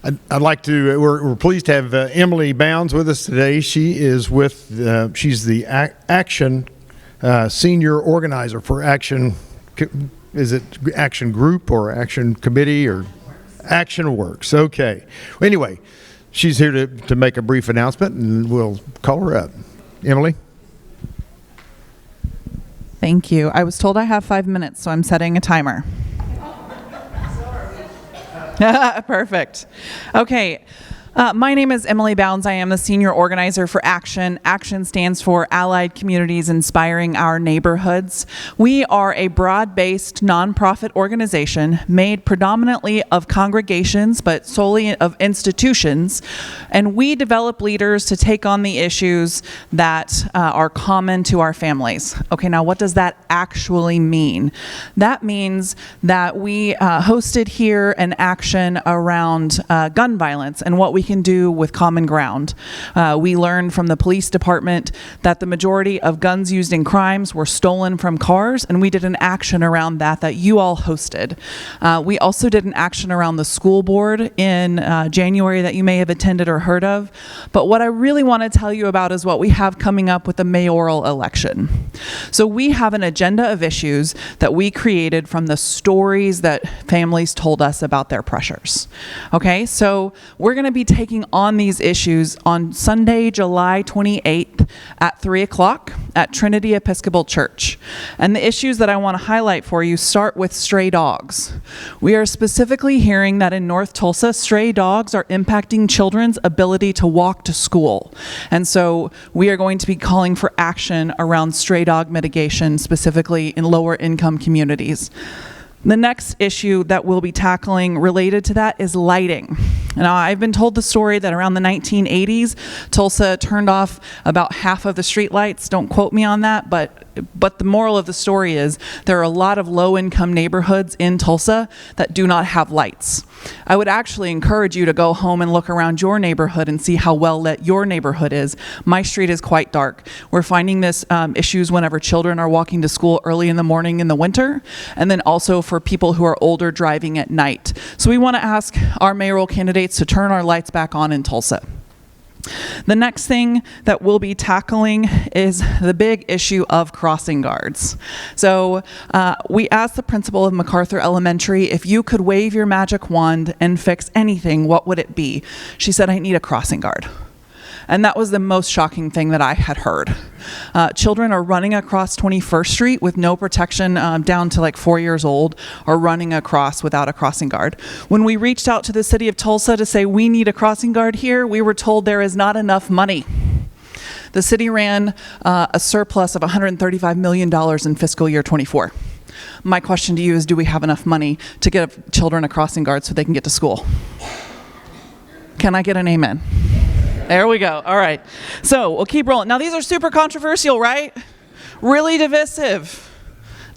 I'd like to, we're pleased to have Emily Bounds with us today. She is with, she's the Action Senior Organizer for Action, is it Action Group or Action Committee or Action Works? Okay. Anyway, she's here to make a brief announcement and we'll call her up. Emily? Thank you. I was told I have 5 minutes, so I'm setting a timer. Perfect. Okay. My name is Emily Bounds. I am the Senior Organizer for Action. Action stands for Allied Communities Inspiring Our Neighborhoods. We are a broad-based nonprofit organization made predominantly of congregations, but solely of institutions. And we develop leaders to take on the issues that are common to our families. Okay, now what does that actually mean? That means that we hosted here an action around gun violence and what we can do with Common Ground. We learned from the police department that the majority of guns used in crimes were stolen from cars, and we did an action around that you all hosted. We also did an action around the school board in January that you may have attended or heard of. But what I really want to tell you about is what we have coming up with the mayoral election. So we have an agenda of issues that we created from the stories that families told us about their pressures. Okay, so we're going to be taking on these issues on Sunday, July 28th at 3 o'clock at Trinity Episcopal Church. And the issues that I want to highlight for you start with stray dogs. We are specifically hearing that in North Tulsa, stray dogs are impacting children's ability to walk to school. And so we are going to be calling for action around stray dog mitigation, specifically in lower income communities. The next issue that we'll be tackling related to that is lighting. Now, I've been told the story that around the 1980s, Tulsa turned off about half of the streetlights. Don't quote me on that, but the moral of the story is there are a lot of low-income neighborhoods in Tulsa that do not have lights. I would actually encourage you to go home and look around your neighborhood and see how well lit your neighborhood is. My street is quite dark. We're finding this issues whenever children are walking to school early in the morning in the winter, and then also for people who are older driving at night. So we want to ask our mayoral candidates to turn our lights back on in Tulsa. The next thing that we'll be tackling is the big issue of crossing guards. So we asked the principal of MacArthur Elementary, if you could wave your magic wand and fix anything, what would it be? She said, I need a crossing guard. And that was the most shocking thing that I had heard. Children are running across 21st Street with no protection down to like 4 years old, or running across without a crossing guard. When we reached out to the city of Tulsa to say we need a crossing guard here, we were told there is not enough money. The city ran a surplus of $135 million in fiscal year 24. My question to you is, do we have enough money to get children a crossing guard so they can get to school? Can I get an amen? There we go. All right. So we'll keep rolling. Now, these are super controversial, right? Really divisive.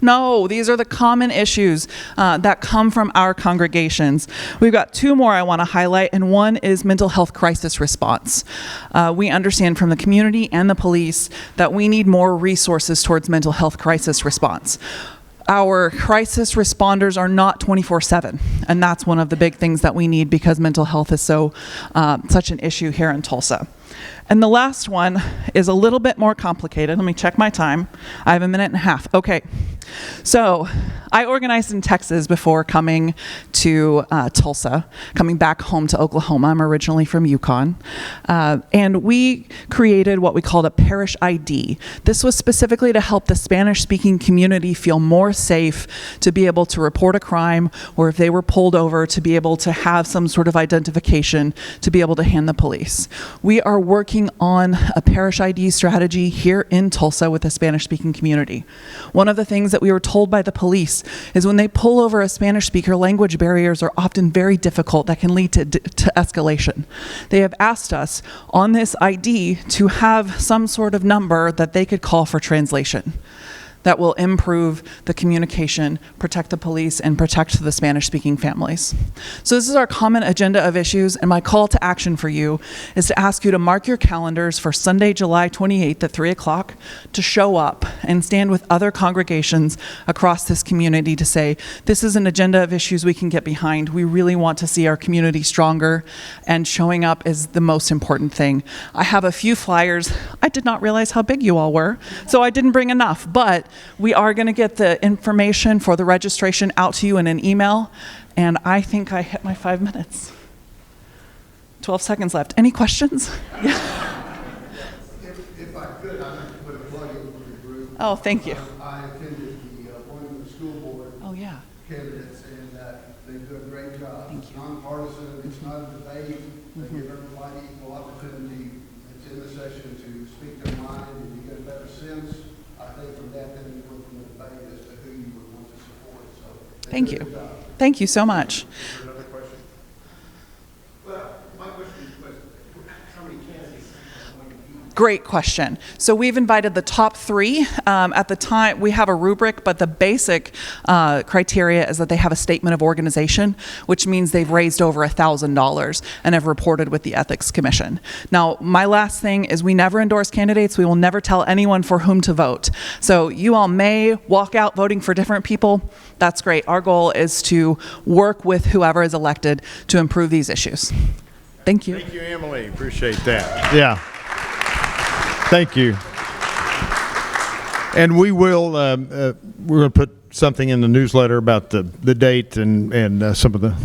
No, these are the common issues that come from our congregations. We've got two more I want to highlight, and one is mental health crisis response. We understand from the community and the police that we need more resources towards mental health crisis response. Our crisis responders are not 24/7, and that's one of the big things that we need because mental health is such an issue here in Tulsa. And the last one is a little bit more complicated. Let me check my time. I have a minute and a half. Okay. So I organized in Texas before coming to Tulsa, coming back home to Oklahoma. I'm originally from Yukon. And we created what we called a parish ID. This was specifically to help the Spanish-speaking community feel more safe to be able to report a crime, or if they were pulled over, to be able to have some sort of identification to be able to hand the police. We are working on a parish ID strategy here in Tulsa with the Spanish-speaking community. One of the things that we were told by the police is when they pull over a Spanish speaker, language barriers are often very difficult that can lead to escalation. They have asked us on this ID to have some sort of number that they could call for translation. that will improve the communication, protect the police, and protect the Spanish-speaking families. So this is our common agenda of issues, and my call to action for you is to ask you to mark your calendars for Sunday, July 28th at 3 o'clock to show up and stand with other congregations across this community to say, this is an agenda of issues we can get behind. We really want to see our community stronger, and showing up is the most important thing. I have a few flyers. I did not realize how big you all were, so I didn't bring enough, but we are going to get the information for the registration out to you in an email, and I think I hit my 5 minutes. 12 seconds left. Any questions? Yeah. If I could, I'd like to put a plug in for the group. Oh, thank you. I attended one of the school board candidates, and they do a great job. It's nonpartisan. It's not a debate. They give everybody equal opportunity. It's in the session to speak their mind, and you get a better sense, I think, from that than you would from the debate as to who you would want to support. So Thank you. Thank you so much. Another question? Well, my question was, how many candidates are going to be? Great question. So we've invited the top 3. At the time, we have a rubric, but the basic criteria is that they have a statement of organization, which means they've raised over $1,000 and have reported with the Ethics Commission. Now, my last thing is we never endorse candidates. We will never tell anyone for whom to vote. So you all may walk out voting for different people. That's great. Our goal is to work with whoever is elected to improve these issues. Thank you. Thank you, Emily. Appreciate that. Yeah. Thank you. And we will, we're going to put something in the newsletter about the date and some of the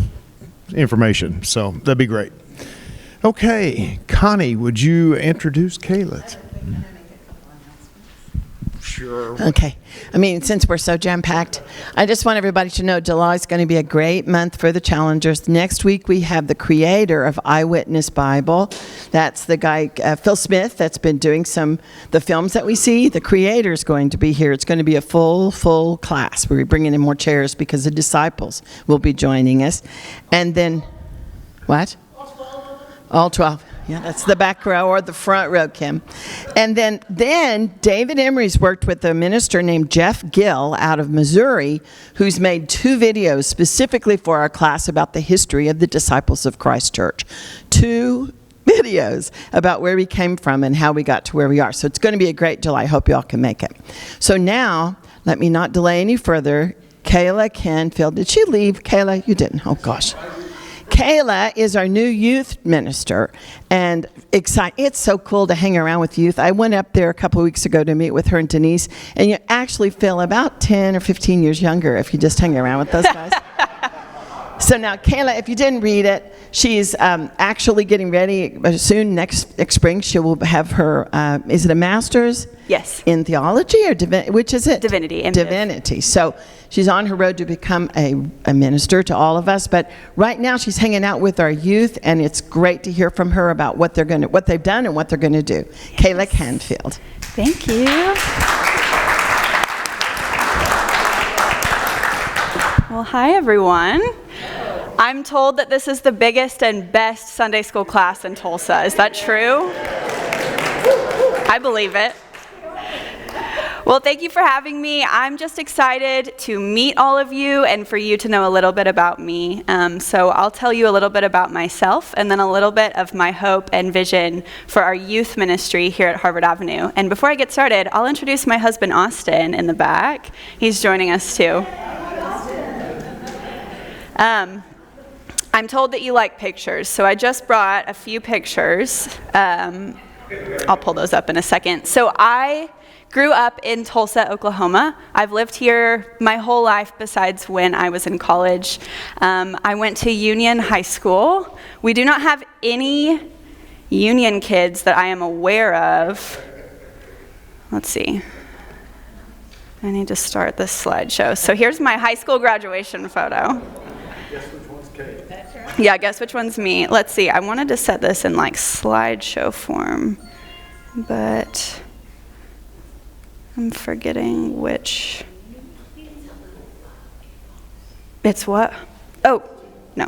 information. So that'd be great. Okay. Connie, would you introduce Kayla? Sure. Okay. I mean, since we're so jam-packed, I just want everybody to know July is going to be a great month for the challengers. Next week, we have the creator of Eyewitness Bible. That's the guy, Phil Smith, that's been doing the films that we see. The creator is going to be here. It's going to be a full class. We're bringing in more chairs because the disciples will be joining us. And then, what? All 12. Yeah, that's the back row or the front row, Kim. And then David Emery's worked with a minister named Jeff Gill out of Missouri, who's made 2 videos specifically for our class about the history of the Disciples of Christ Church. 2 videos about where we came from and how we got to where we are. So it's going to be a great July. I hope you all can make it. So now, let me not delay any further. Kayla Canfield. Did she leave? Kayla, you didn't. Oh, gosh. Kayla is our new youth minister, and it's so cool to hang around with youth. I went up there a couple of weeks ago to meet with her and Denise, and you actually feel about 10 or 15 years younger if you just hang around with those guys. So now, Kayla, if you didn't read it, she's actually getting ready soon. Next spring, she will have her, is it a master's? Yes. In theology or which is it? Divinity. Divinity. So she's on her road to become a minister to all of us. But right now, she's hanging out with our youth, and it's great to hear from her about what they've done and what they're going to do. Yes. Kayla Canfield. Thank you. Well, hi, everyone. I'm told that this is the biggest and best Sunday school class in Tulsa. Is that true? I believe it. Well, thank you for having me. I'm just excited to meet all of you and for you to know a little bit about me. So I'll tell you a little bit about myself and then a little bit of my hope and vision for our youth ministry here at Harvard Avenue. And before I get started, I'll introduce my husband, Austin, in the back. He's joining us too. I'm told that you like pictures, so I just brought a few pictures. I'll pull those up in a second. So I grew up in Tulsa, Oklahoma. I've lived here my whole life besides when I was in college. I went to Union High School. We do not have any Union kids that I am aware of. Let's see. I need to start this slideshow. So here's my high school graduation photo. Guess which one's Kate? Yeah, guess which one's me. Let's see. I wanted to set this in like slideshow form, but I'm forgetting which. It's what? Oh, no.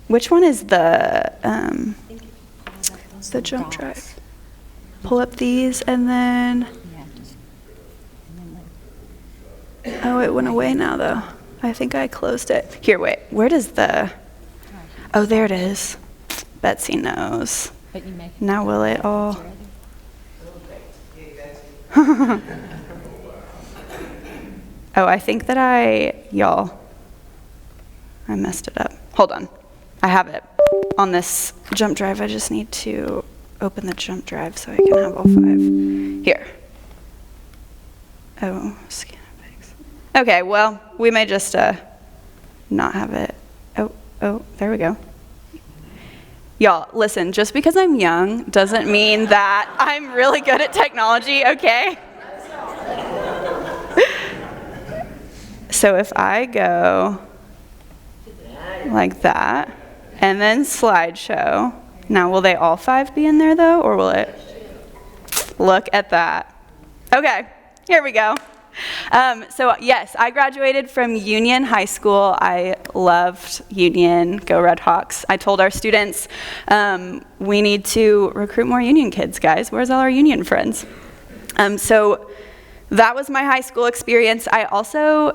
Which one is the jump drive? Pull up these and then. know it went away now, though. I think I closed it. Here, wait. Where does the... Oh, there it is. Betsy knows. Now will it all... Oh, I think that I messed it up. Hold on. I have it on this jump drive. I just need to open the jump drive so I can have all 5. Here. Oh, scan and fix. Okay, well, we may just not have it. Oh, there we go. Y'all, listen, just because I'm young doesn't mean that I'm really good at technology, okay? So if I go like that, and then slideshow, now will they all 5 be in there though, or will it? Look at that. Okay, here we go. So yes, I graduated from Union High School. I loved Union, go Red Hawks. I told our students, we need to recruit more Union kids, guys. Where's all our Union friends? So that was my high school experience. I also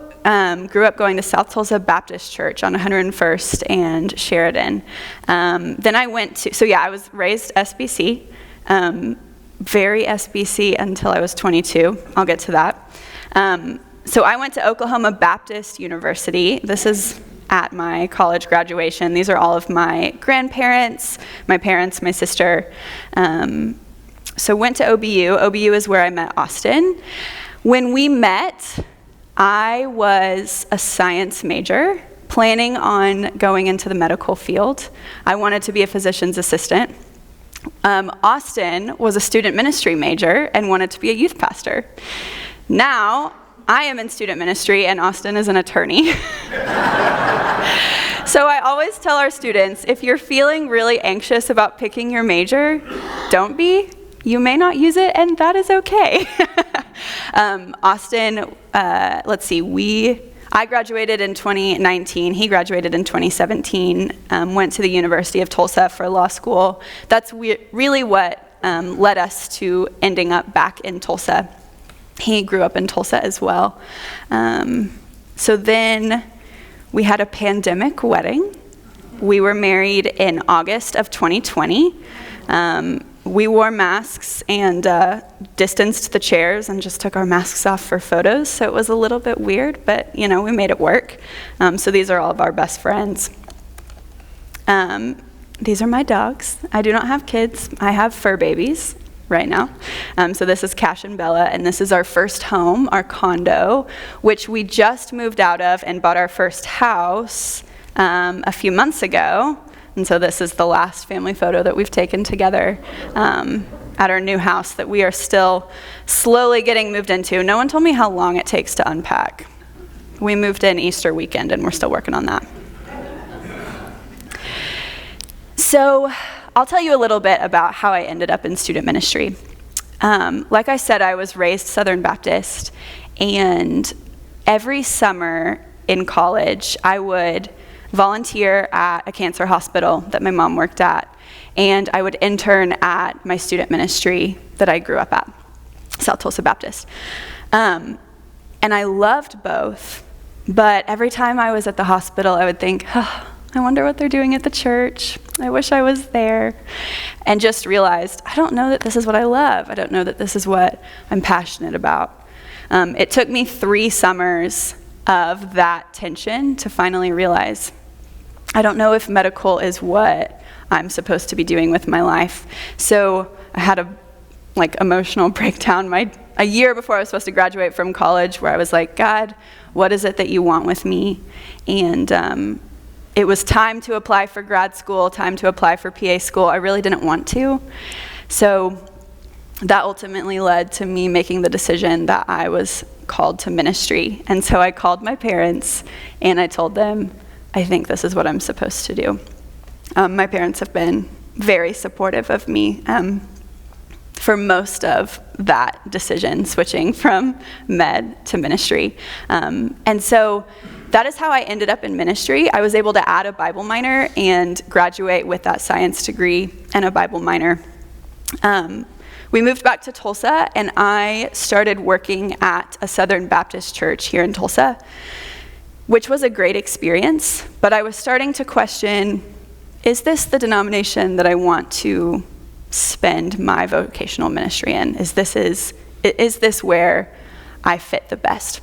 grew up going to South Tulsa Baptist Church on 101st and Sheridan. Then I went to, so yeah, I was raised SBC, very SBC until I was 22. I'll get to that. So I went to Oklahoma Baptist University. This is at my college graduation. These are all of my grandparents, my parents, my sister. So went to OBU. OBU is where I met Austin. When we met, I was a science major, planning on going into the medical field. I wanted to be a physician's assistant. Austin was a student ministry major and wanted to be a youth pastor. Now, I am in student ministry and Austin is an attorney. So I always tell our students, if you're feeling really anxious about picking your major, don't be. You may not use it, and that is okay. Austin, let's see, I graduated in 2019. He graduated in 2017, went to the University of Tulsa for law school. That's really what led us to ending up back in Tulsa. He grew up in Tulsa as well. So then we had a pandemic wedding. We were married in August of 2020. We wore masks and distanced the chairs and just took our masks off for photos. So it was a little bit weird, but we made it work. So these are all of our best friends. These are my dogs. I do not have kids. I have fur babies right now. So this is Cash and Bella, and this is our first home, our condo, which we just moved out of and bought our first house a few months ago. And so this is the last family photo that we've taken together at our new house that we are still slowly getting moved into. No one told me how long it takes to unpack. We moved in Easter weekend and we're still working on that. So I'll tell you a little bit about how I ended up in student ministry. Like I said, I was raised Southern Baptist, and every summer in college, I would volunteer at a cancer hospital that my mom worked at, and I would intern at my student ministry that I grew up at, South Tulsa Baptist. And I loved both, but every time I was at the hospital, I would think, oh, I wonder what they're doing at the church. I wish I was there. And just realized, I don't know that this is what I love. I don't know that this is what I'm passionate about. It took me 3 summers of that tension to finally realize, I don't know if medical is what I'm supposed to be doing with my life. So I had a emotional breakdown a year before I was supposed to graduate from college, where I was like, God, what is it that you want with me? And it was time to apply for grad school, time to apply for PA school. I really didn't want to. So that ultimately led to me making the decision that I was called to ministry. And so I called my parents and I told them, I think this is what I'm supposed to do. My parents have been very supportive of me for most of that decision, switching from med to ministry. And so that is how I ended up in ministry. I was able to add a Bible minor and graduate with that science degree and a Bible minor. we moved back to Tulsa, and I started working at a Southern Baptist church here in Tulsa, which was a great experience, but I was starting to question, is this the denomination that I want to spend my vocational ministry in? Is this where I fit the best?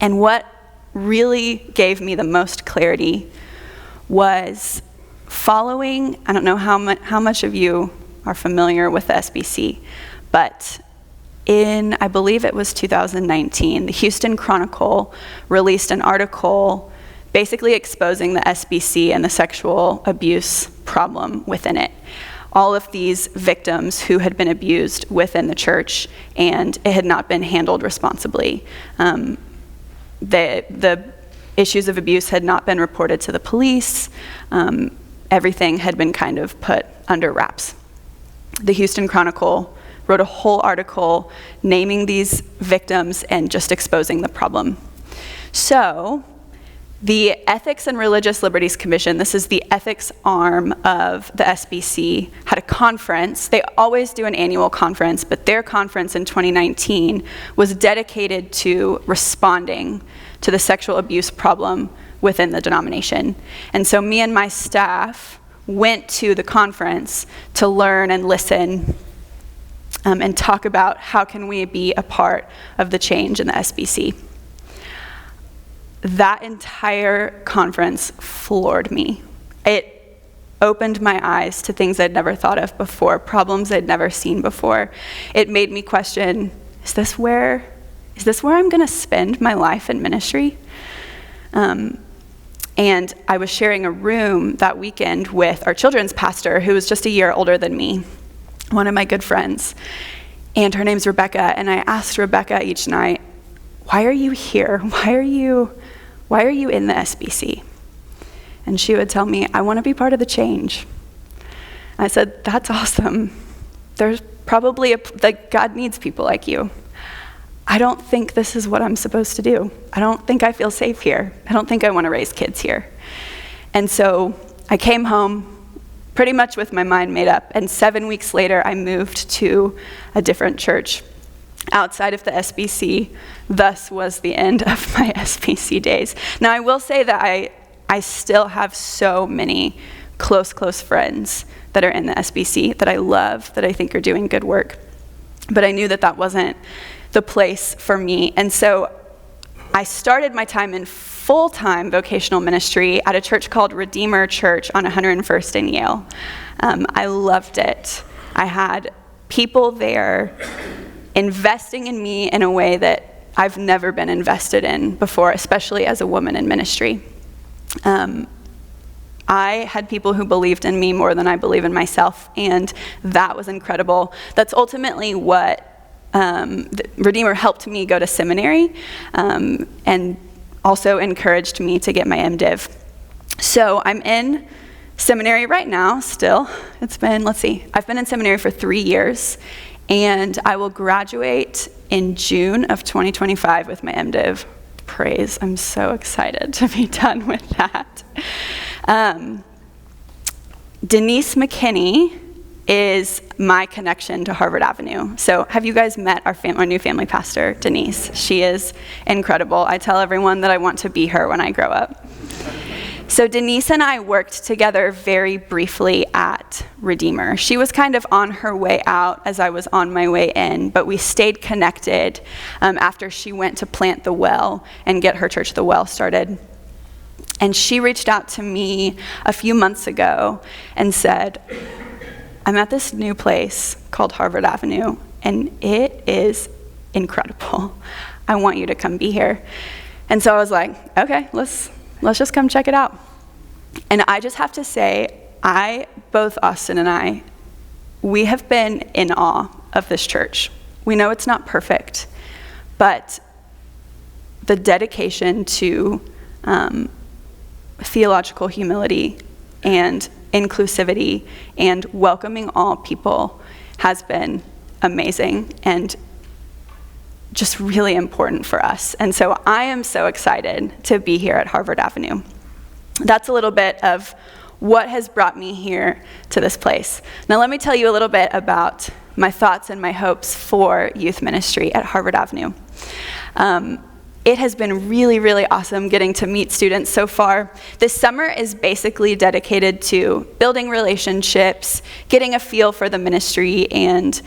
And what really gave me the most clarity was following, I don't know how much of you are familiar with the SBC, but I believe it was 2019, the Houston Chronicle released an article basically exposing the SBC and the sexual abuse problem within it. All of these victims who had been abused within the church, and it had not been handled responsibly. The issues of abuse had not been reported to the police. Everything had been kind of put under wraps. The Houston Chronicle wrote a whole article naming these victims and just exposing the problem. So the Ethics and Religious Liberties Commission, this is the ethics arm of the SBC, had a conference. They always do an annual conference, but their conference in 2019 was dedicated to responding to the sexual abuse problem within the denomination. And so me and my staff went to the conference to learn and listen and talk about how can we be a part of the change in the SBC. That entire conference floored me. It opened my eyes to things I'd never thought of before, problems I'd never seen before. It made me question, is this where I'm gonna spend my life in ministry? And I was sharing a room that weekend with our children's pastor, who was just a year older than me, one of my good friends. And her name's Rebecca, and I asked Rebecca each night, why are you here? Why are you in the SBC? And she would tell me, I want to be part of the change. I said, that's awesome. There's probably God needs people like you. I don't think this is what I'm supposed to do. I don't think I feel safe here. I don't think I want to raise kids here. And so I came home pretty much with my mind made up, and 7 weeks later I moved to a different church outside of the SBC. Thus was the end of my SBC days. Now I will say that I still have so many close friends that are in the SBC that I love, that I think are doing good work. But I knew that wasn't the place for me. And so I started my time in full-time vocational ministry at a church called Redeemer Church on 101st and Yale. I loved it. I had people there investing in me in a way that I've never been invested in before, especially as a woman in ministry. I had people who believed in me more than I believe in myself, and that was incredible. That's ultimately what Redeemer helped me go to seminary, and also encouraged me to get my MDiv. So I'm in seminary right now still. I've been in seminary for 3 years, and I will graduate in June of 2025 with my MDiv. Praise, I'm so excited to be done with that. Denise McKinney is my connection to Harvard Avenue. So have you guys met our new family pastor, Denise? She is incredible. I tell everyone that I want to be her when I grow up. So Denise and I worked together very briefly at Redeemer. She was kind of on her way out as I was on my way in, but we stayed connected after she went to plant the Well and get her church, the Well, started. And she reached out to me a few months ago and said, I'm at this new place called Harvard Avenue, and it is incredible. I want you to come be here. And so I was like, okay, let's just come check it out. And I just have to say, both Austin and I, we have been in awe of this church. We know it's not perfect, but the dedication to theological humility and inclusivity and welcoming all people has been amazing and just really important for us. And so I am so excited to be here at Harvard Avenue. That's a little bit of what has brought me here to this place. Now let me tell you a little bit about my thoughts and my hopes for youth ministry at Harvard Avenue. It has been really, really awesome getting to meet students so far. This summer is basically dedicated to building relationships, getting a feel for the ministry, and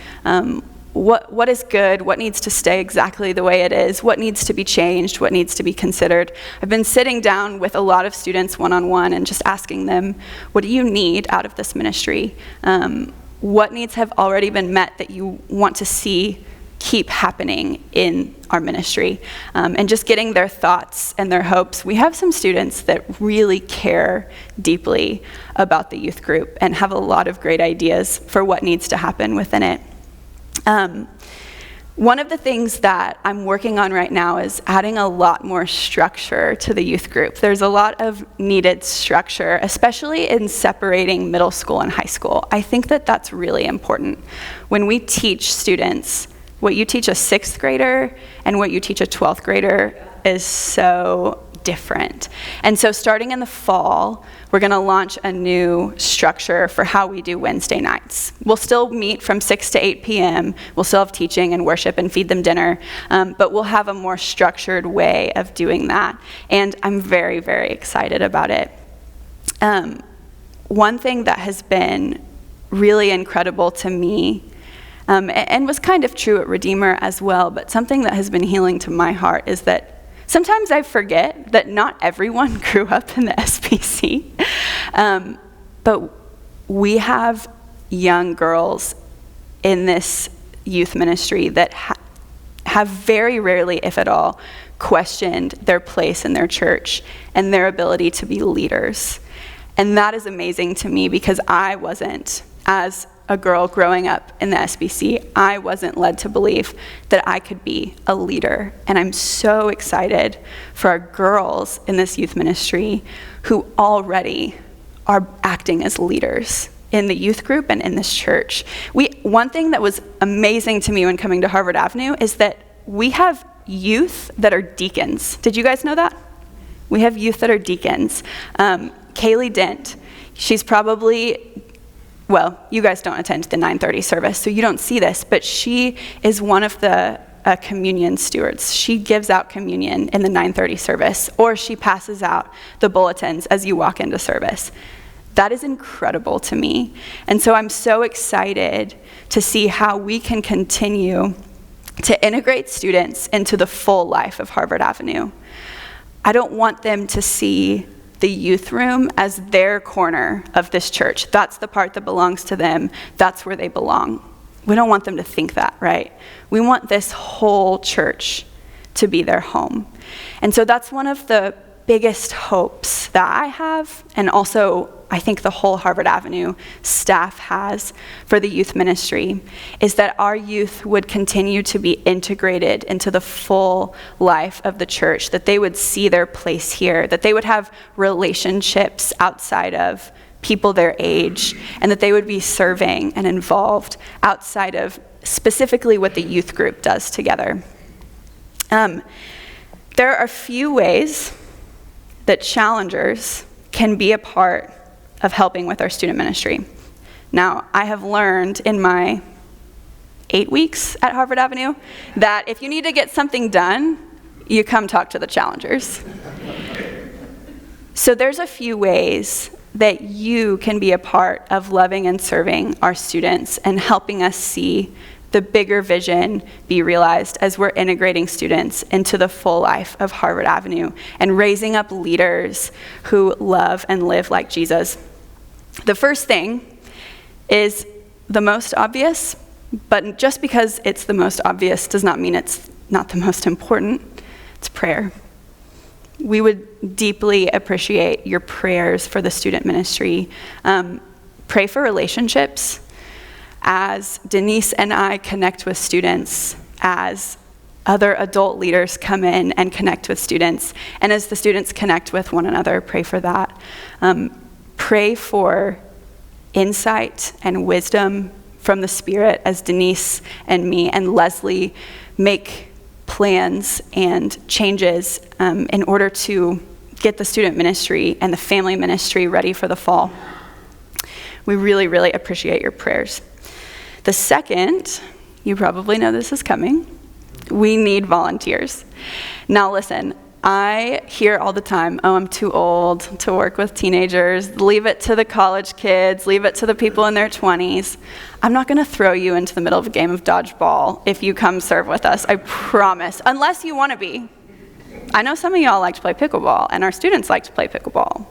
what is good, what needs to stay exactly the way it is, what needs to be changed, what needs to be considered. I've been sitting down with a lot of students one-on-one and just asking them, what do you need out of this ministry? What needs have already been met that you want to see keep happening in our ministry, and just getting their thoughts and their hopes. We have some students that really care deeply about the youth group and have a lot of great ideas for what needs to happen within it. One of the things that I'm working on right now is adding a lot more structure to the youth group. There's a lot of needed structure, especially in separating middle school and high school. I think that that's really important. When we teach students, what you teach a 6th grader and what you teach a 12th grader is so different. And so starting in the fall, we're going to launch a new structure for how we do Wednesday nights. We'll still meet from 6 to 8 p.m. We'll still have teaching and worship and feed them dinner, but we'll have a more structured way of doing that. And I'm very, very excited about it. One thing that has been really incredible to me, and was kind of true at Redeemer as well, but something that has been healing to my heart is that sometimes I forget that not everyone grew up in the SPC, but we have young girls in this youth ministry that have very rarely, if at all, questioned their place in their church and their ability to be leaders. And that is amazing to me because I wasn't, as a girl growing up in the SBC, I wasn't led to believe that I could be a leader. And I'm so excited for our girls in this youth ministry who already are acting as leaders in the youth group and in this church. One thing that was amazing to me when coming to Harvard Avenue is that we have youth that are deacons. Did you guys know that? We have youth that are deacons. Kayla Dent, she's probably, well, you guys don't attend the 9:30 service, so you don't see this, but she is one of the communion stewards. She gives out communion in the 9:30 service, or she passes out the bulletins as you walk into service. That is incredible to me. And so I'm so excited to see how we can continue to integrate students into the full life of Harvard Avenue. I don't want them to see the youth room as their corner of this church. That's the part that belongs to them. That's where they belong. We don't want them to think that, right? We want this whole church to be their home. And so that's one of the biggest hopes that I have, and also I think the whole Harvard Avenue staff has for the youth ministry, is that our youth would continue to be integrated into the full life of the church, that they would see their place here, that they would have relationships outside of people their age, and that they would be serving and involved outside of specifically what the youth group does together. There are a few ways that challengers can be a part of helping with our student ministry. Now, I have learned in my 8 weeks at Harvard Avenue that if you need to get something done, you come talk to the challengers. So there's a few ways that you can be a part of loving and serving our students and helping us see the bigger vision be realized as we're integrating students into the full life of Harvard Avenue and raising up leaders who love and live like Jesus. The first thing is the most obvious, but just because it's the most obvious does not mean it's not the most important. It's prayer. We would deeply appreciate your prayers for the student ministry. Pray for relationships. As Denise and I connect with students, as other adult leaders come in and connect with students, and as the students connect with one another, pray for that. Pray for insight and wisdom from the Spirit as Denise and me and Leslie make plans and changes in order to get the student ministry and the family ministry ready for the fall. We really, really appreciate your prayers. The second, you probably know this is coming, we need volunteers. Now listen, I hear all the time, oh, I'm too old to work with teenagers. Leave it to the college kids. Leave it to the people in their 20s. I'm not going to throw you into the middle of a game of dodgeball if you come serve with us, I promise, unless you want to be. I know some of y'all like to play pickleball, and our students like to play pickleball.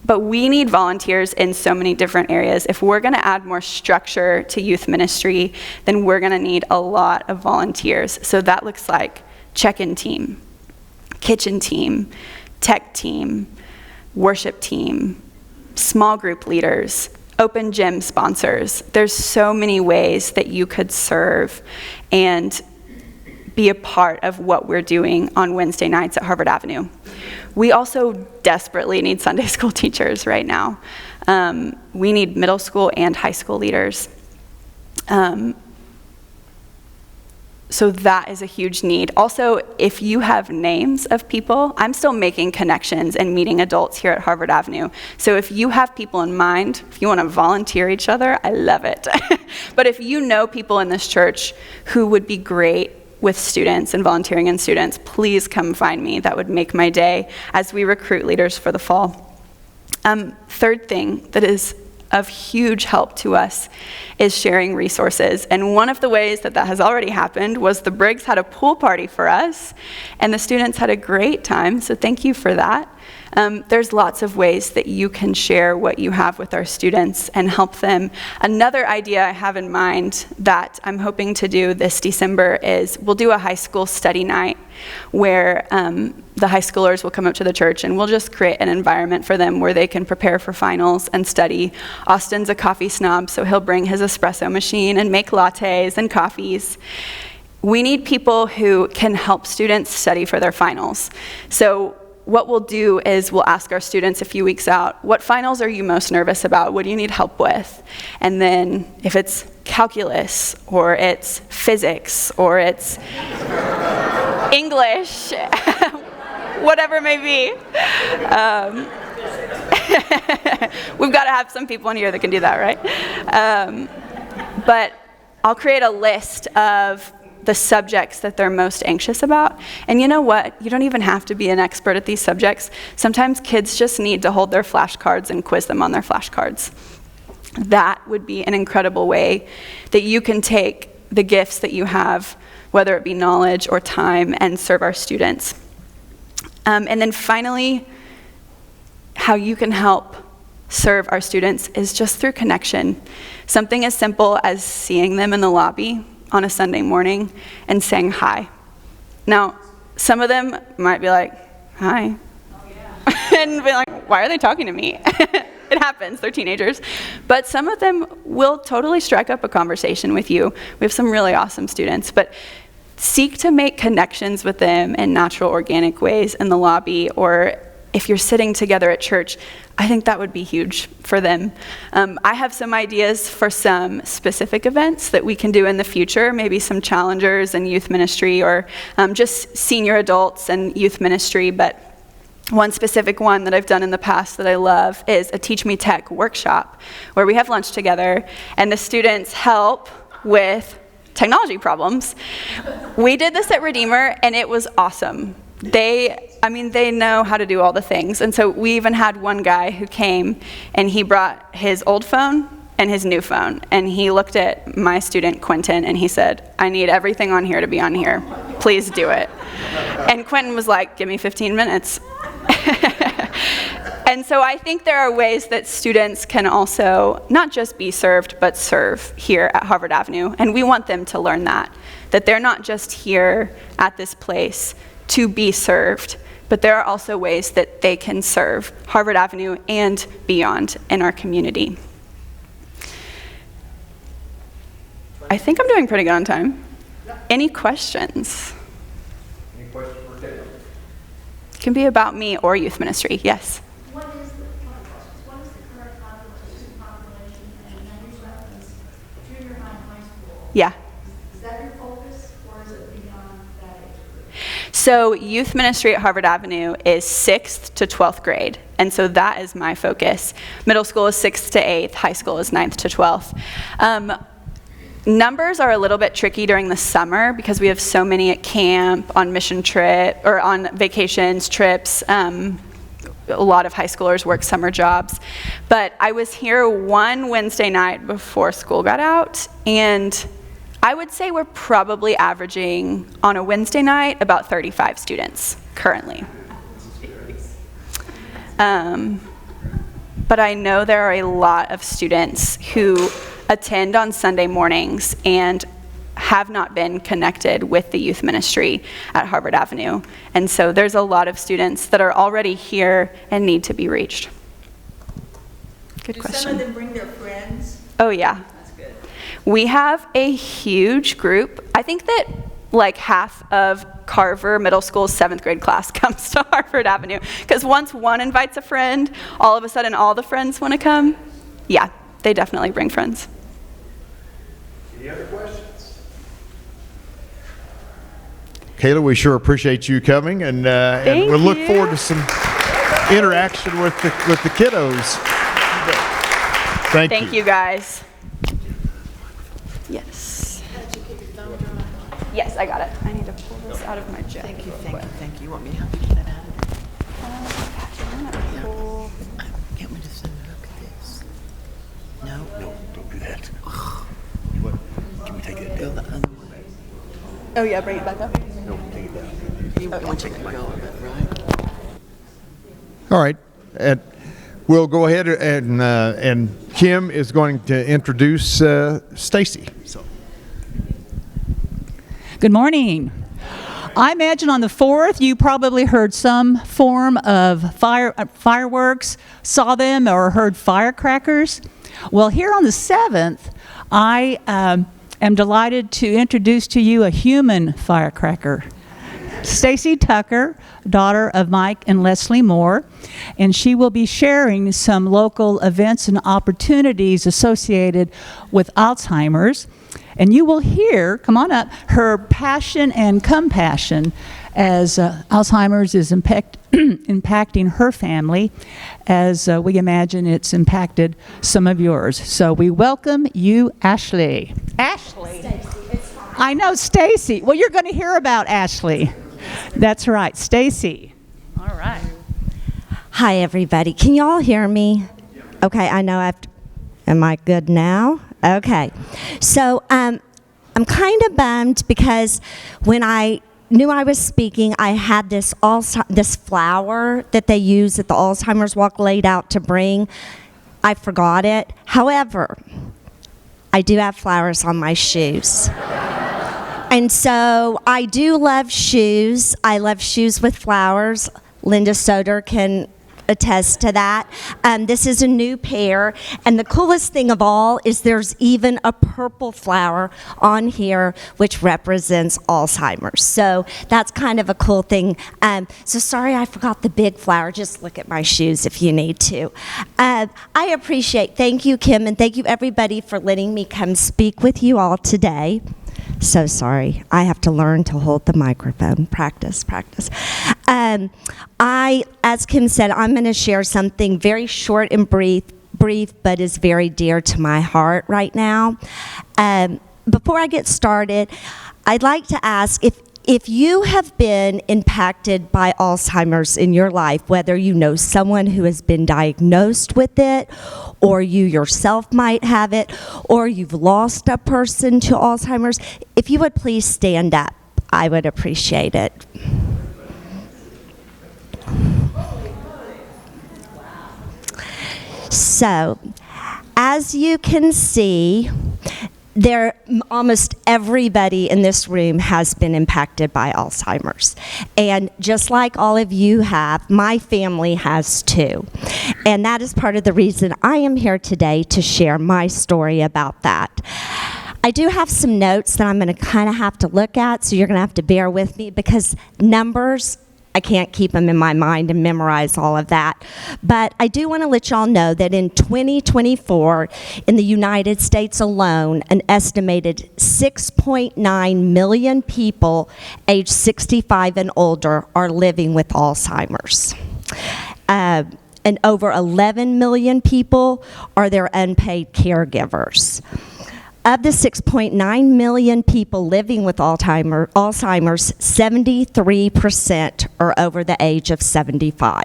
But we need volunteers in so many different areas. If we're going to add more structure to youth ministry, then we're going to need a lot of volunteers. So that looks like check-in team, kitchen team, tech team, worship team, small group leaders, open gym sponsors. There's so many ways that you could serve and be a part of what we're doing on Wednesday nights at Harvard Avenue. We also desperately need Sunday school teachers right now. We need middle school and high school leaders. So that is a huge need. Also, if you have names of people, I'm still making connections and meeting adults here at Harvard Avenue. So if you have people in mind, if you want to volunteer each other, I love it. But if you know people in this church who would be great with students and volunteering in students, please come find me. That would make my day as we recruit leaders for the fall. Third thing that is of huge help to us is sharing resources. And one of the ways that has already happened was the Briggs had a pool party for us, and the students had a great time, so thank you for that. There's lots of ways that you can share what you have with our students and help them. Another idea I have in mind that I'm hoping to do this December is we'll do a high school study night where the high schoolers will come up to the church, and we'll just create an environment for them where they can prepare for finals and study. Austin's a coffee snob, so he'll bring his espresso machine and make lattes and coffees. We need people who can help students study for their finals. So what we'll do is we'll ask our students a few weeks out, what finals are you most nervous about? What do you need help with? And then if it's calculus, or it's physics, or it's English, whatever it may be, we've got to have some people in here that can do that, right? But I'll create a list of the subjects that they're most anxious about. And you know what? You don't even have to be an expert at these subjects. Sometimes kids just need to hold their flashcards and quiz them on their flashcards. That would be an incredible way that you can take the gifts that you have, whether it be knowledge or time, and serve our students. And then finally, how you can help serve our students is just through connection. Something as simple as seeing them in the lobby on a Sunday morning and saying hi. Now, some of them might be like, hi. Oh, yeah. And be like, why are they talking to me? It happens, they're teenagers. But some of them will totally strike up a conversation with you. We have some really awesome students, but seek to make connections with them in natural, organic ways in the lobby, or if you're sitting together at church, I think that would be huge for them. I have some ideas for some specific events that we can do in the future, maybe some challengers and youth ministry, or just senior adults and youth ministry. But one specific one that I've done in the past that I love is a Teach Me Tech workshop, where we have lunch together and the students help with technology problems. We did this at Redeemer, and it was awesome. They know how to do all the things. And so we even had one guy who came, and he brought his old phone and his new phone. And he looked at my student, Quentin, and he said, I need everything on here to be on here. Please do it. And Quentin was like, give me 15 minutes. And so I think there are ways that students can also not just be served, but serve here at Harvard Avenue. And we want them to learn that they're not just here at this place to be served, but there are also ways that they can serve Harvard Avenue and beyond in our community. I think I'm doing pretty good on time. Any questions? Any questions for Kayla? It can be about me or youth ministry, yes. What is the current population and language lessons, junior high and high school? Yeah. Is that your focus, or is it beyond that age group? So youth ministry at Harvard Avenue is 6th to 12th grade, and so that is my focus. Middle school is 6th to 8th, high school is 9th to 12th. Numbers are a little bit tricky during the summer because we have so many at camp, on mission trip, or on vacations, trips. A lot of high schoolers work summer jobs. But I was here one Wednesday night before school got out, and I would say we're probably averaging on a Wednesday night about 35 students currently. But I know there are a lot of students who attend on Sunday mornings and have not been connected with the youth ministry at Harvard Avenue. And so there's a lot of students that are already here and need to be reached. Good question. Do some of them bring their friends? Oh, yeah. That's good. We have a huge group. I think that like half of Carver Middle School's 7th grade class comes to Harvard Avenue. Because once one invites a friend, all of a sudden all the friends want to come. Yeah, they definitely bring friends. Any other questions? Kayla, we sure appreciate you coming, and we'll look you. forward to some interaction with the kiddos. Thank you guys. Yes. Yes, I got it. I need to pull this out of my jet. Thank you. You want me to help you get that out of there? Can't we just send it up to this? No. No, don't do that. What? Can we take it Go down? the other way. Oh yeah, bring it back up. No, take it down. You want you to go of it, right? All right. And we'll go ahead and Kim is going to introduce Stacey. So. Good morning. I imagine on the 4th you probably heard some form of fireworks, saw them, or heard firecrackers. Well, here on the 7th, I am delighted to introduce to you a human firecracker. Stacey Tucker, daughter of Mike and Leslie Moore, and she will be sharing some local events and opportunities associated with Alzheimer's. And you will hear, come on up, her passion and compassion as Alzheimer's is impacting her family, as we imagine it's impacted some of yours. So we welcome you, Ashley. Ashley? I know, Stacey. Well, you're going to hear about Ashley. That's right, Stacey. All right. Hi, everybody. Can y'all hear me? Okay, I know I have to. Am I good now? Okay. So I'm kind of bummed because when I knew I was speaking, I had this flower that they use at the Alzheimer's Walk laid out to bring. I forgot it. However, I do have flowers on my shoes. And so I do love shoes. I love shoes with flowers. Linda Soder can attest to that. This is a new pair, and the coolest thing of all is there's even a purple flower on here which represents Alzheimer's. So that's kind of a cool thing. So sorry I forgot the big flower. Just look at my shoes if you need to. I appreciate, thank you, Kim, and thank you everybody for letting me come speak with you all today. So sorry. I have to learn to hold the microphone. Practice. As Kim said, I'm going to share something very short and brief, but is very dear to my heart right now. Before I get started, I'd like to ask if you have been impacted by Alzheimer's in your life, whether you know someone who has been diagnosed with it, or you yourself might have it, or you've lost a person to Alzheimer's, if you would please stand up, I would appreciate it. So, as you can see, almost everybody in this room has been impacted by Alzheimer's. And just like all of you have, my family has too. And that is part of the reason I am here today to share my story about that. I do have some notes that I'm going to kind of have to look at, so you're going to have to bear with me because numbers I can't keep them in my mind and memorize all of that. But I do want to let y'all know that in 2024, in the United States alone, an estimated 6.9 million people aged 65 and older are living with Alzheimer's. And over 11 million people are their unpaid caregivers. Of the 6.9 million people living with Alzheimer's, 73% are over the age of 75.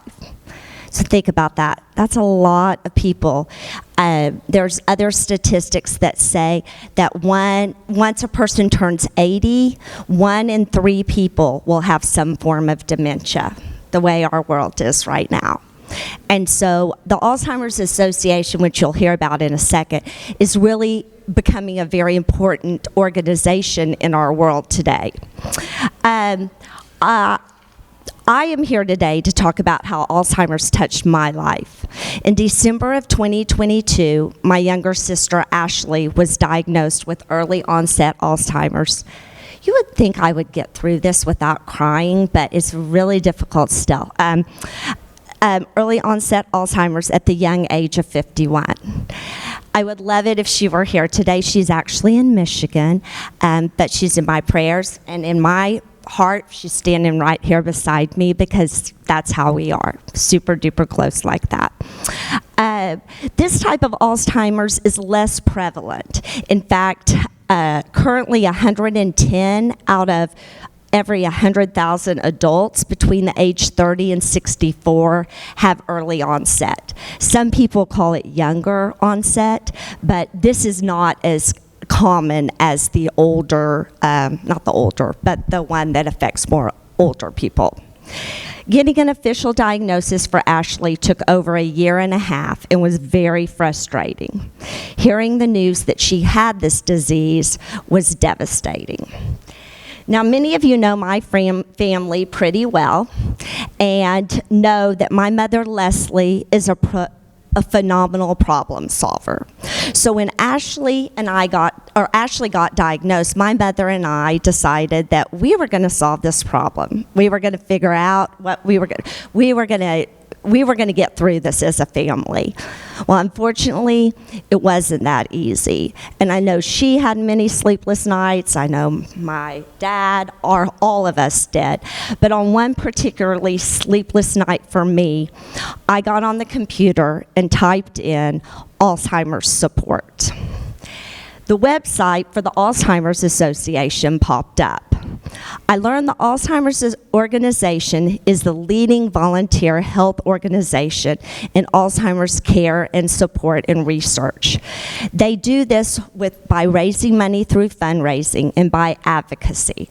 So think about that. That's a lot of people. There's other statistics that say that once a person turns 80, 1 in 3 people will have some form of dementia, the way our world is right now. And so the Alzheimer's Association, which you'll hear about in a second, is really becoming a very important organization in our world today. I am here today to talk about how Alzheimer's touched my life. In December of 2022, my younger sister Ashley was diagnosed with early onset Alzheimer's. You would think I would get through this without crying, but it's really difficult still. Early onset Alzheimer's at the young age of 51. I would love it if she were here today. She's actually in Michigan, but she's in my prayers and in my heart. She's standing right here beside me because that's how we are, super duper close like that. This type of Alzheimer's is less prevalent. In fact, currently 110 out of every 100,000 adults between the age 30 and 64 have early onset. Some people call it younger onset, but this is not as common as the older, not the older, but the one that affects more older people. Getting an official diagnosis for Ashley took over a year and a half and was very frustrating. Hearing the news that she had this disease was devastating. Now, many of you know my family pretty well and know that my mother, Leslie, is a phenomenal problem solver. So when Ashley got diagnosed, my mother and I decided that we were going to solve this problem. We were going to figure out what we were going to get through this as a family. Well, unfortunately, it wasn't that easy. And I know she had many sleepless nights. I know my dad, or all of us did. But on one particularly sleepless night for me, I got on the computer and typed in Alzheimer's support. The website for the Alzheimer's Association popped up. I learned the Alzheimer's organization is the leading volunteer health organization in Alzheimer's care and support and research. They do this by raising money through fundraising and by advocacy.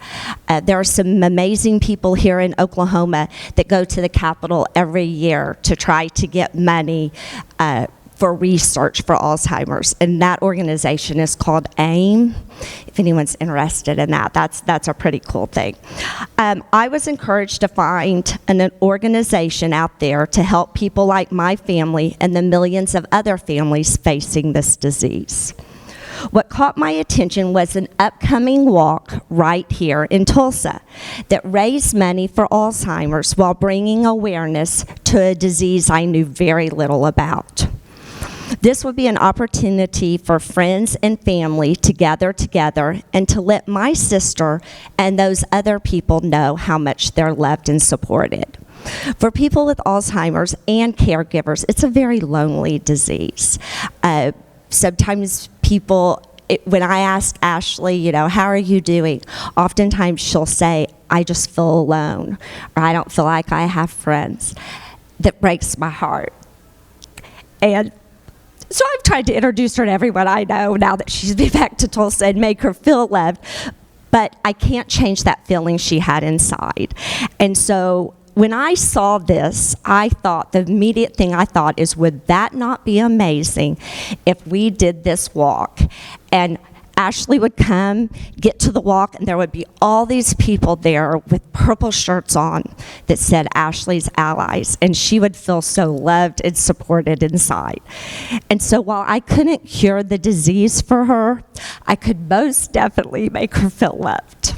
There are some amazing people here in Oklahoma that go to the Capitol every year to try to get money for research for Alzheimer's, and that organization is called AIM. If anyone's interested in that, that's a pretty cool thing. I was encouraged to find an organization out there to help people like my family and the millions of other families facing this disease. What caught my attention was an upcoming walk right here in Tulsa that raised money for Alzheimer's while bringing awareness to a disease I knew very little about. This would be an opportunity for friends and family to gather together and to let my sister and those other people know how much they're loved and supported. For people with Alzheimer's and caregivers, it's a very lonely disease. Sometimes people, when I ask Ashley, how are you doing? Oftentimes she'll say, I just feel alone, or I don't feel like I have friends. That breaks my heart. And so I've tried to introduce her to everyone I know now that she's been back to Tulsa and make her feel loved. But I can't change that feeling she had inside. And so when I saw this, the immediate thing I thought is, would that not be amazing if we did this walk? And Ashley would come, get to the walk, and there would be all these people there with purple shirts on that said Ashley's Allies, and she would feel so loved and supported inside. And so while I couldn't cure the disease for her, I could most definitely make her feel loved.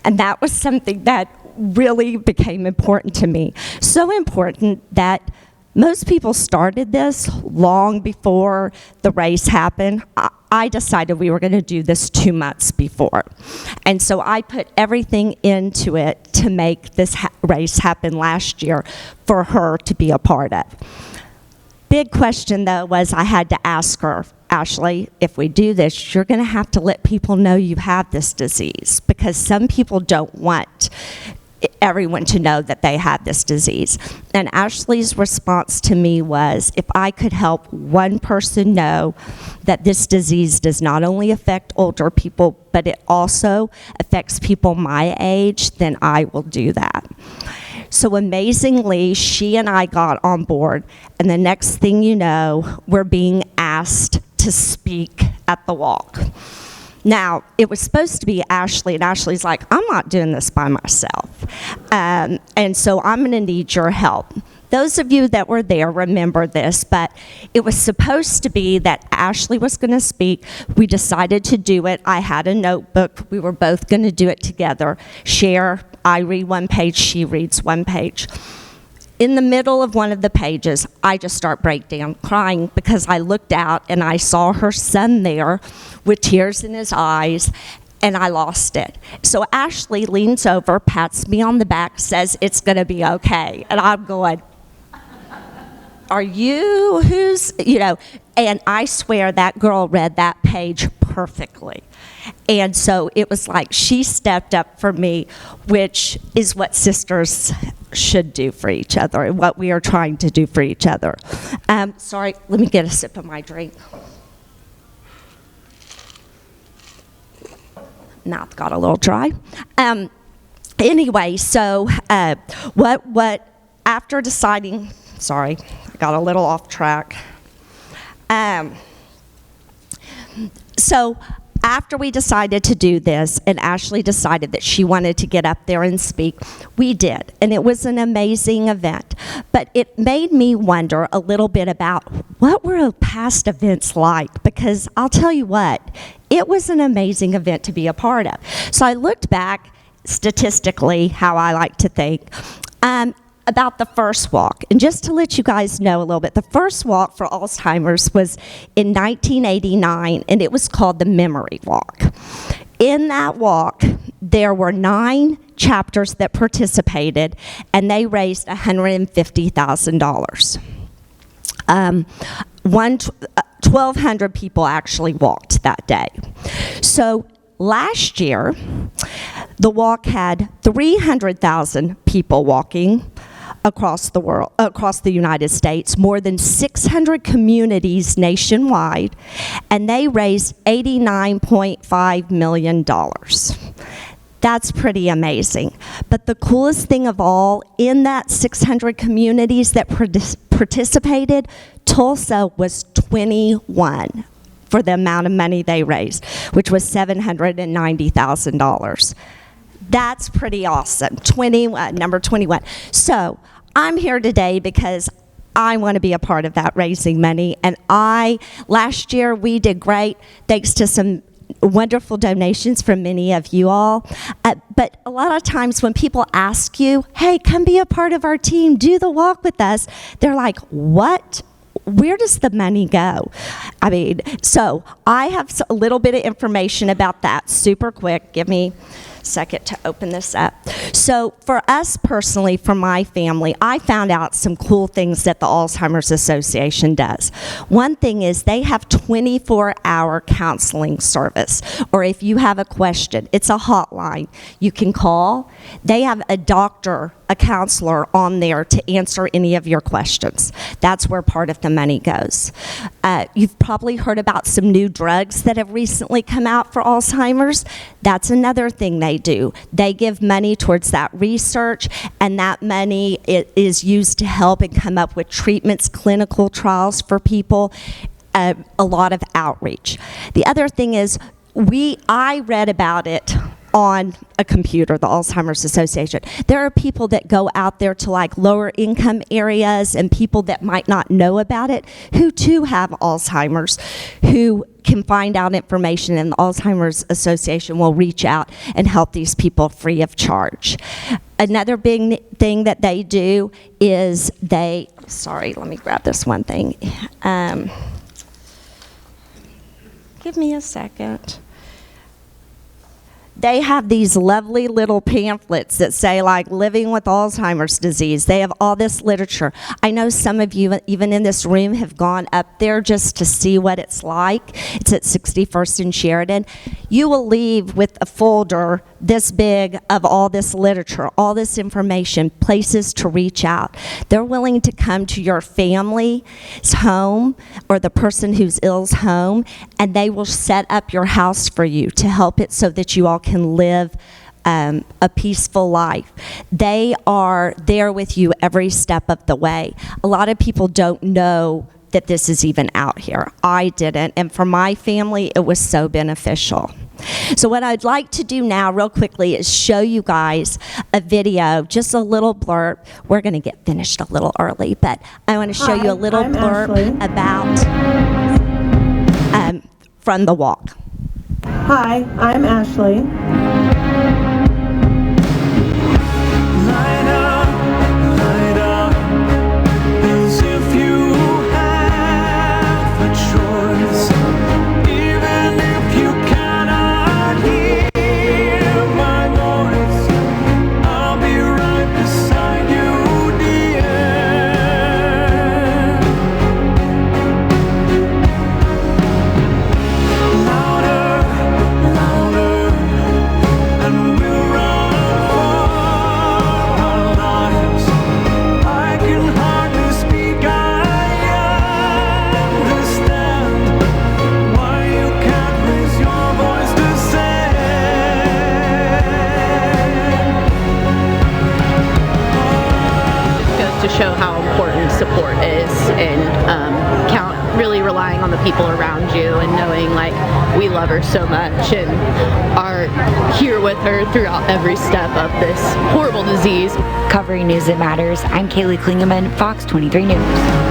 And that was something that really became important to me. So important that most people started this long before the race happened. I decided we were going to do this 2 months before. And so I put everything into it to make this race happen last year for her to be a part of. Big question, though, was I had to ask her, Ashley, if we do this, you're going to have to let people know you have this disease, because some people don't want everyone to know that they have this disease. And Ashley's response to me was, if I could help one person know that this disease does not only affect older people, but it also affects people my age, then I will do that. So amazingly, she and I got on board, and the next thing you know, we're being asked to speak at the walk. Now, it was supposed to be Ashley, and Ashley's like, I'm not doing this by myself. And so I'm going to need your help. Those of you that were there remember this, but it was supposed to be that Ashley was going to speak. We decided to do it. I had a notebook. We were both going to do it together. Share. I read one page, she reads one page. In the middle of one of the pages, I just start breakdown crying because I looked out and I saw her son there with tears in his eyes, and I lost it. So Ashley leans over, pats me on the back, says, it's going to be okay. And I'm going, are you, and I swear that girl read that page perfectly. And so it was like she stepped up for me, which is what sisters should do for each other and what we are trying to do for each other. Sorry, let me get a sip of my drink. Mouth got a little dry. Anyway, so what after deciding, sorry, I got a little off track. So after we decided to do this, and Ashley decided that she wanted to get up there and speak, we did. And it was an amazing event. But it made me wonder a little bit about what were past events like, because I'll tell you what, it was an amazing event to be a part of. So I looked back statistically, how I like to think, about the first walk. And just to let you guys know a little bit, the first walk for Alzheimer's was in 1989, and it was called the Memory Walk. In that walk, there were 9 chapters that participated, and they raised $150,000. 1,200 people actually walked that day. So last year, the walk had 300,000 people walking across the world, across the United States, more than 600 communities nationwide, and they raised $89.5 million. That's pretty amazing. But the coolest thing of all, in that 600 communities that participated, Tulsa was 21 for the amount of money they raised, which was $790,000. That's pretty awesome. Number 21. So I'm here today because I want to be a part of that raising money. And last year we did great thanks to some wonderful donations from many of you all. But a lot of times when people ask you, hey, come be a part of our team, do the walk with us, they're like, what? Where does the money go? I mean, so I have a little bit of information about that super quick. Give me a second to open this up. So for us personally, for my family, I found out some cool things that the Alzheimer's Association does. One thing is they have 24-hour counseling service, or if you have a question, it's a hotline. You can call. They have a doctor, a counselor on there to answer any of your questions. That's where part of the money goes. You've probably heard about some new drugs that have recently come out for Alzheimer's. That's another thing they do. They give money towards that research, and that money is used to help and come up with treatments, clinical trials for people, a lot of outreach. The other thing is, I read about it on a computer, the Alzheimer's Association. There are people that go out there to like lower income areas and people that might not know about it who too have Alzheimer's, who can find out information, and the Alzheimer's Association will reach out and help these people free of charge. Another big thing that they do is sorry, let me grab this one thing. Give me a second. They have these lovely little pamphlets that say, like, living with Alzheimer's disease. They have all this literature. I know some of you, even in this room, have gone up there just to see what it's like. It's at 61st and Sheridan. You will leave with a folder this big of all this literature, all this information, places to reach out. They're willing to come to your family's home or the person who's ill's home, and they will set up your house for you to help it so that you all can live a peaceful life. They are there with you every step of the way. A lot of people don't know that this is even out here. I didn't, and for my family, it was so beneficial. So what I'd like to do now real quickly is show you guys a video, just a little blurb. We're going to get finished a little early, but I want to show you a little blurb about from the walk. Hi, I'm Ashley. To show how important support is, and really relying on the people around you and knowing like we love her so much and are here with her throughout every step of this horrible disease. Covering news that matters, I'm Kayla Klingeman, Fox 23 News.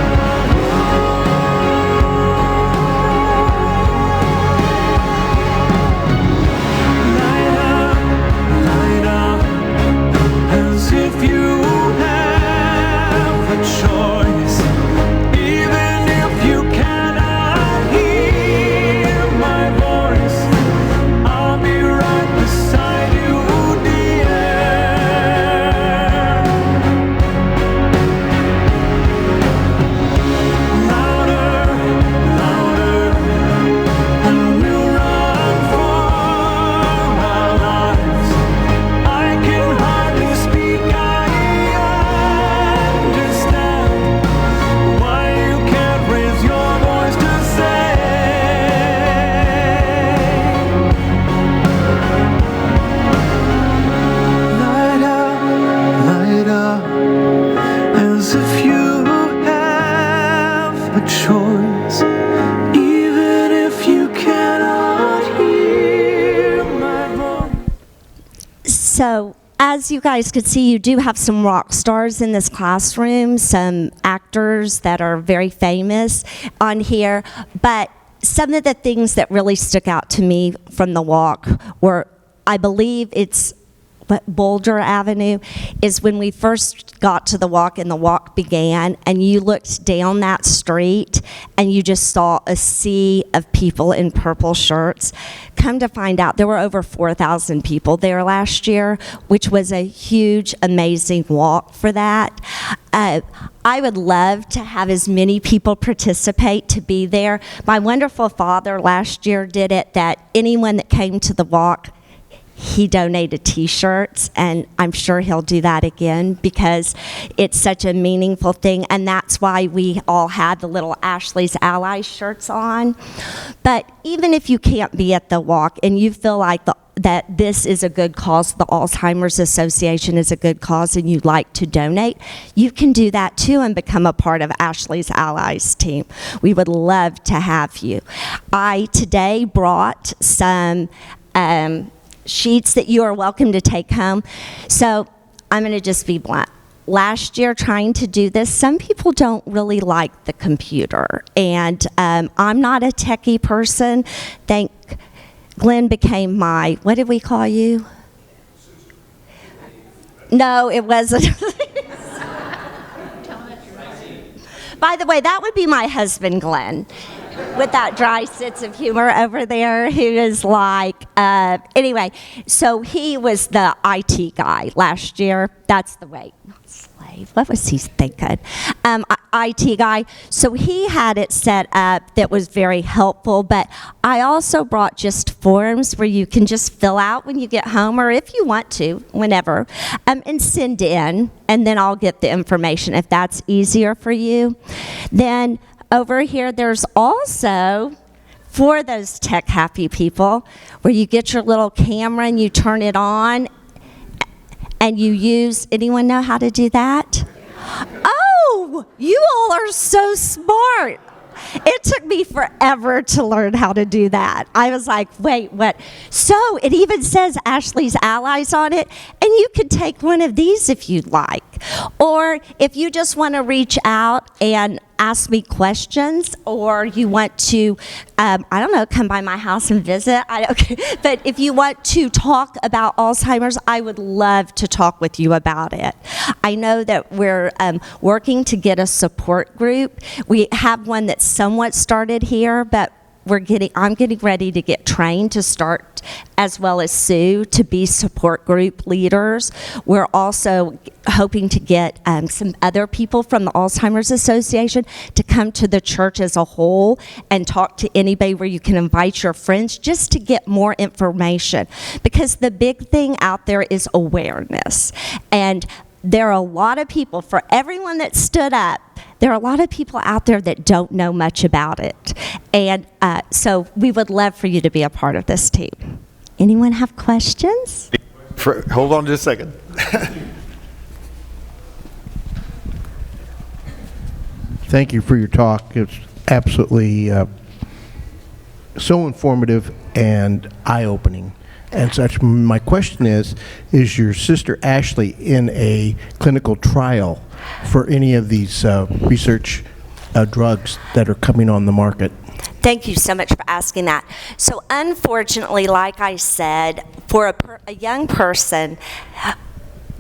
So, as you guys could see, you do have some rock stars in this classroom, some actors that are very famous on here, but some of the things that really stuck out to me from the walk were, I believe it's Boulder Avenue, is when we first got to the walk and the walk began, and you looked down that street and you just saw a sea of people in purple shirts. Come to find out, there were over 4,000 people there last year, which was a huge, amazing walk for that. I would love to have as many people participate to be there. My wonderful father last year did it, that anyone that came to the walk, he donated t-shirts, and I'm sure he'll do that again because it's such a meaningful thing, and that's why we all had the little Ashley's Allies shirts on. But even if you can't be at the walk and you feel like that this is a good cause, the Alzheimer's Association is a good cause, and you'd like to donate, you can do that too and become a part of Ashley's Allies team. We would love to have you. I today brought some sheets that you are welcome to take home. So I'm going to just be blunt. Last year, trying to do this, some people don't really like the computer. And I'm not a techie person. Glenn became my, what did we call you? No, it wasn't. By the way, that would be my husband, Glenn, with that dry sense of humor over there, who is like, anyway, so he was the IT guy last year. That's the way. Slave. What was he thinking? IT guy. So he had it set up that was very helpful, but I also brought just forms where you can just fill out when you get home, or if you want to, whenever, and send in, and then I'll get the information if that's easier for you. Then over here, there's also, for those tech-happy people, where you get your little camera and you turn it on, and you use, anyone know how to do that? Oh, you all are so smart. It took me forever to learn how to do that. I was like, wait, what? So it even says Ashley's Allies on it, and you could take one of these if you'd like. Or if you just want to reach out and ask me questions, or you want to, I don't know, come by my house and visit. But if you want to talk about Alzheimer's, I would love to talk with you about it. I know that we're working to get a support group. We have one that's somewhat started here, but I'm getting ready to get trained to start, as well as Sue, to be support group leaders. We're also hoping to get some other people from the Alzheimer's Association to come to the church as a whole and talk to anybody, where you can invite your friends just to get more information. Because the big thing out there is awareness. And there are a lot of people, for everyone that stood up, there are a lot of people out there that don't know much about it. And so we would love for you to be a part of this team. Anyone have questions? Hold on just a second. Thank you for your talk. It's absolutely so informative and eye-opening and such. My question is your sister Ashley in a clinical trial for any of these research drugs that are coming on the market? Thank you so much for asking that. So unfortunately, like I said, for a young person,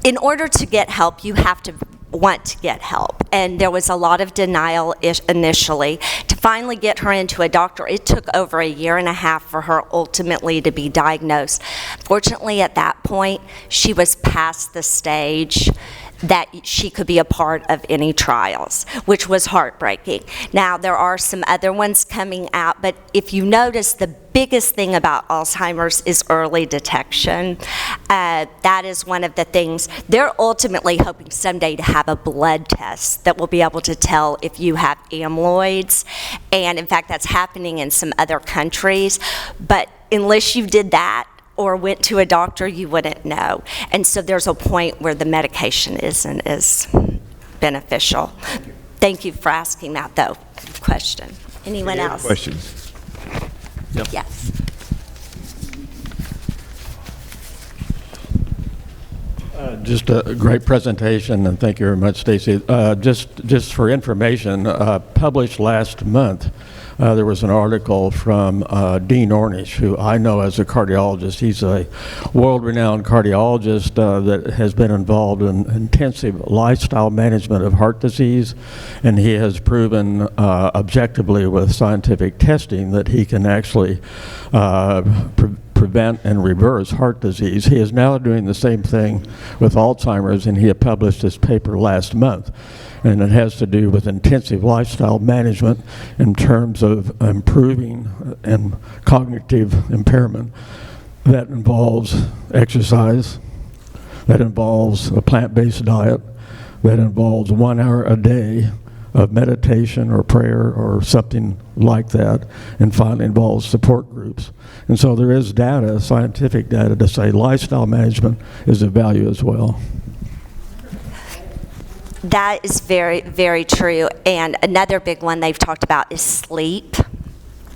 in order to get help, you have to want to get help. And there was a lot of denial initially. To finally get her into a doctor, it took over 1.5 years for her ultimately to be diagnosed. Fortunately, at that point, she was past the stage that she could be a part of any trials, which was heartbreaking. Now, there are some other ones coming out, but if you notice, the biggest thing about Alzheimer's is early detection. That is one of the things. They're ultimately hoping someday to have a blood test that will be able to tell if you have amyloids. And in fact, that's happening in some other countries. But unless you did that, or went to a doctor, you wouldn't know. And so there's a point where the medication isn't as beneficial. Thank you for asking that, though, question. Anyone else? Questions? Yep. Yes. Just a great presentation, and thank you very much, Stacey. Just for information, published last month, there was an article from Dean Ornish, who I know as a cardiologist. He's a world-renowned cardiologist that has been involved in intensive lifestyle management of heart disease, and he has proven objectively with scientific testing that he can actually prevent and reverse heart disease. He is now doing the same thing with Alzheimer's, and he had published his paper last month. And it has to do with intensive lifestyle management in terms of improving and cognitive impairment. That involves exercise, that involves a plant-based diet, that involves 1 hour a day of meditation or prayer or something like that, and finally involves support groups. And so there is data, scientific data, to say lifestyle management is of value as well. That is very, very true. And another big one they've talked about is sleep.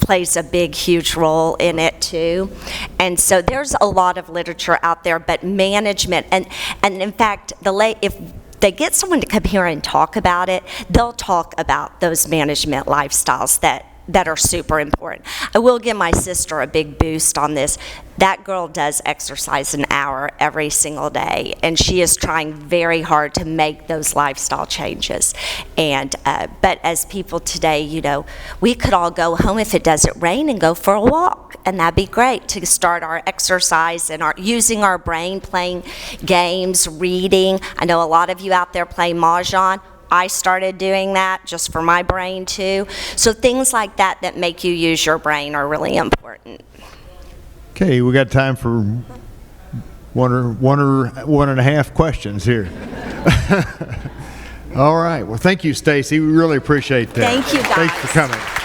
plays a big, huge role in it too. And so there's a lot of literature out there, but management, and in fact, if they get someone to come here and talk about it, they'll talk about those management lifestyles that are super important. I will give my sister a big boost on this. That girl does exercise an hour every single day, and she is trying very hard to make those lifestyle changes. And but as people today, you know, we could all go home if it doesn't rain and go for a walk, and that'd be great to start our exercise and using our brain, playing games, reading. I know a lot of you out there play Mahjong. I started doing that just for my brain too. So things like that make you use your brain are really important. Okay, we got time for one and a half questions here. All right. Well, thank you, Stacey. We really appreciate that. Thank you, guys. Thanks for coming.